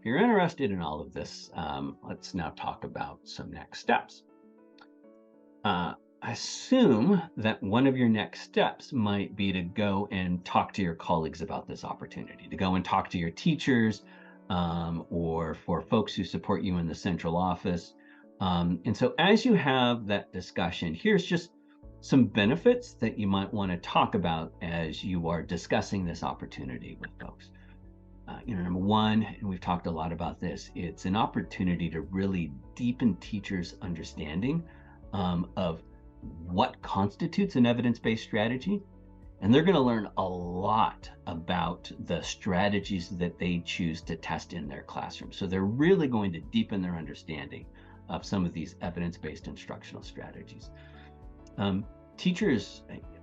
if you're interested in all of this, let's now talk about some next steps. Assume that one of your next steps might be to go and talk to your colleagues about this opportunity, to go and talk to your teachers, or for folks who support you in the central office. And so as you have that discussion, here's just some benefits that you might want to talk about as you are discussing this opportunity with folks. Number one, and we've talked a lot about this, it's an opportunity to really deepen teachers' understanding of what constitutes an evidence-based strategy. And they're going to learn a lot about the strategies that they choose to test in their classroom. So they're really going to deepen their understanding of some of these evidence-based instructional strategies. Teachers,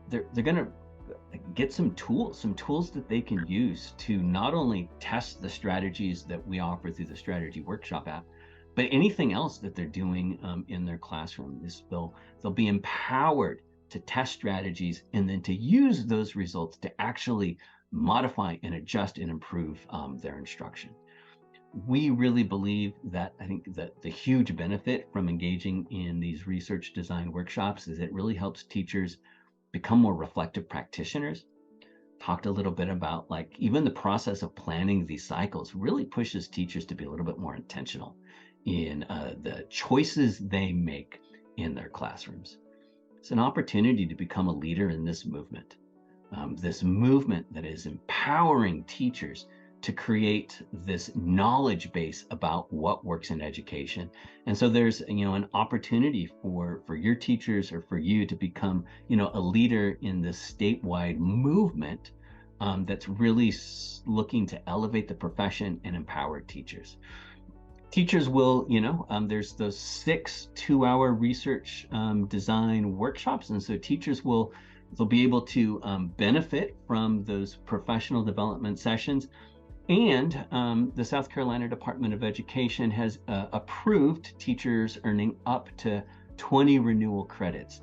they're going to get some tools that they can use to not only test the strategies that we offer through the Strategy Workshop app, but anything else that they're doing in their classroom. They'll be empowered to test strategies and then to use those results to actually modify and adjust and improve their instruction. We really believe that, I think that the huge benefit from engaging in these research design workshops is it really helps teachers become more reflective practitioners. Talked a little bit about like even the process of planning these cycles really pushes teachers to be a little bit more intentional in the choices they make in their classrooms. It's an opportunity to become a leader in this movement that is empowering teachers to create this knowledge base about what works in education. And so there's an opportunity for your teachers or for you to become a leader in this statewide movement that's really looking to elevate the profession and empower teachers. Teachers will, there's those 6 2-hour research design workshops. And so teachers they'll be able to benefit from those professional development sessions. And the South Carolina Department of Education has approved teachers earning up to 20 renewal credits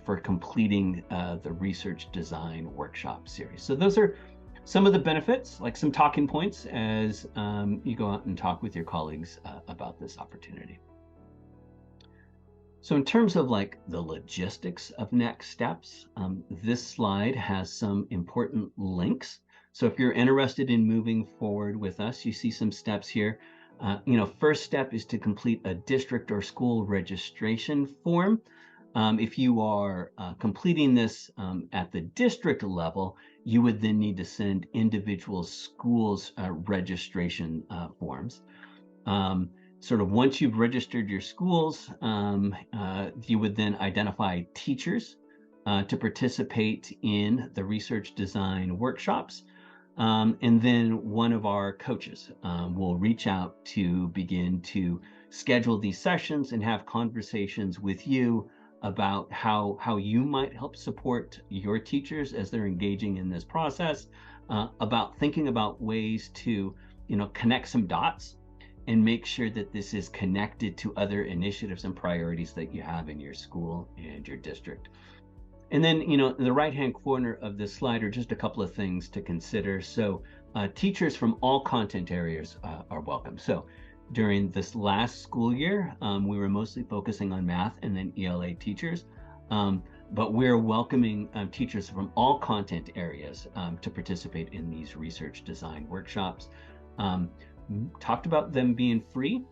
for completing the research design workshop series. So those are some of the benefits, like some talking points as you go out and talk with your colleagues about this opportunity. So in terms of like the logistics of next steps, this slide has some important links. So if you're interested in moving forward with us, you see some steps here. First step is to complete a district or school registration form. If you are completing this at the district level, you would then need to send individual schools registration forms. Sort of once you've registered your schools, you would then identify teachers to participate in the research design workshops. And then one of our coaches will reach out to begin to schedule these sessions and have conversations with you about how you might help support your teachers as they're engaging in this process, about thinking about ways to connect some dots and make sure that this is connected to other initiatives and priorities that you have in your school and your district. And then, in the right-hand corner of this slide are just a couple of things to consider. So teachers from all content areas are welcome. So during this last school year, we were mostly focusing on math and then ELA teachers, but we're welcoming teachers from all content areas to participate in these research design workshops. Talked about them being free.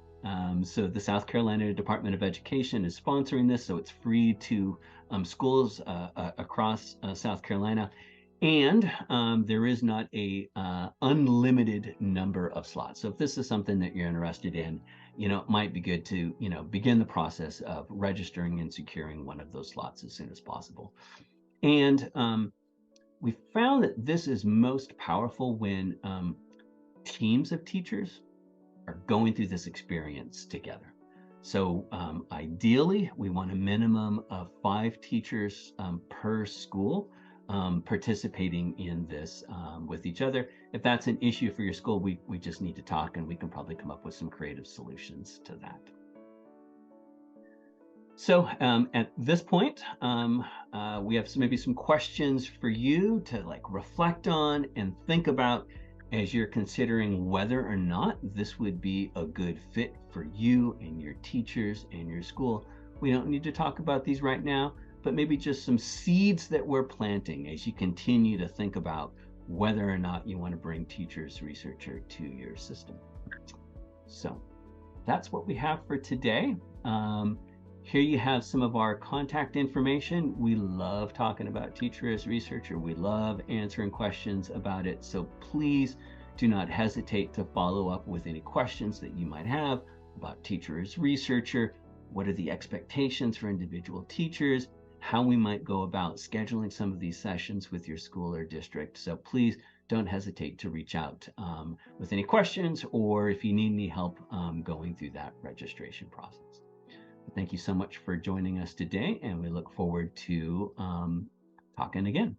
So the South Carolina Department of Education is sponsoring this, so it's free to schools across South Carolina. And there is not a unlimited number of slots. So if this is something that you're interested in, it might be good to, begin the process of registering and securing one of those slots as soon as possible. And we found that this is most powerful when teams of teachers are going through this experience together. So ideally, we want a minimum of 5 teachers per school participating in this with each other. If that's an issue for your school, we just need to talk and we can probably come up with some creative solutions to that. So at this point, we have maybe some questions for you to reflect on and think about as you're considering whether or not this would be a good fit for you and your teachers and your school. We don't need to talk about these right now, but maybe just some seeds that we're planting as you continue to think about whether or not you want to bring teachers researcher to your system. So that's what we have for today. Here you have some of our contact information. We love talking about Teacher as Researcher. We love answering questions about it. So please do not hesitate to follow up with any questions that you might have about Teacher as Researcher. What are the expectations for individual teachers? How we might go about scheduling some of these sessions with your school or district. So please don't hesitate to reach out with any questions, or if you need any help going through that registration process. Thank you so much for joining us today, and we look forward to talking again.